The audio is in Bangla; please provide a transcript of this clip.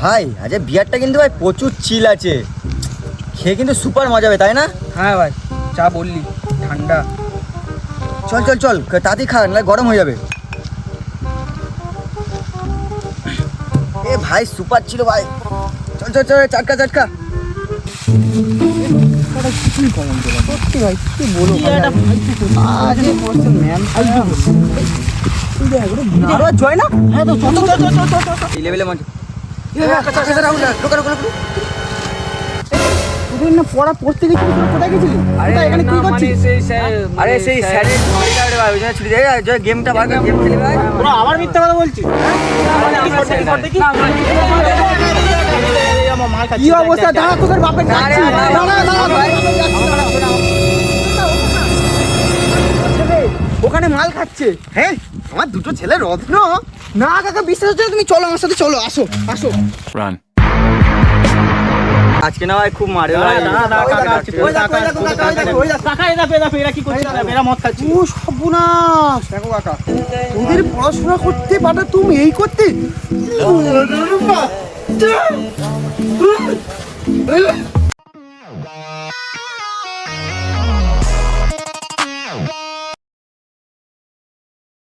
ভাই আজ বিয়ারটা কিন্তু ভাই প্রচুর চিল আছে, খেয়ে কিন্তু সুপার মজা হবে, তাই না? হ্যাঁ ভাই, চা বললি ঠান্ডা। চল চল চল তাড়াতাড়ি খা, না গরম হয়ে যাবে। এ ভাই সুপার ছিল ভাই, চল চল চল চাটকা চাটকা। সত্যি ভাই কি বলো, জয় না? হ্যাঁ তো চল চল চল চল চল। এই লেভেলে মঞ্চ তোদের না পড়া পড়তে গেছিলি, কোথায় গেছিলি? এখানে কি করছিস? আরে সেই স্যারের ভাই, ওই জন্য ছুটি দেয় গেমটা ভাগ গেম খেলি ভাই। তোরা আবার মিথ্যা কথা বলছিস? কি অবস্থা? দাঁড়া, তোদের বাপের ডাকছি। ওখানে মাল খাচ্ছে। হ্যাঁ, আমার দুটো ছেলে রত্ন। না কাকা, বিশ্বাস হচ্ছে না, তুমি চলো আমার সাথে, চলো, আসো আসো। আজকে না ভাই খুব মারে ভাই। ও সর্বনাশ! দেখো কাকা, তোদের পড়াশোনা করতে পারো, তুমি এই করতে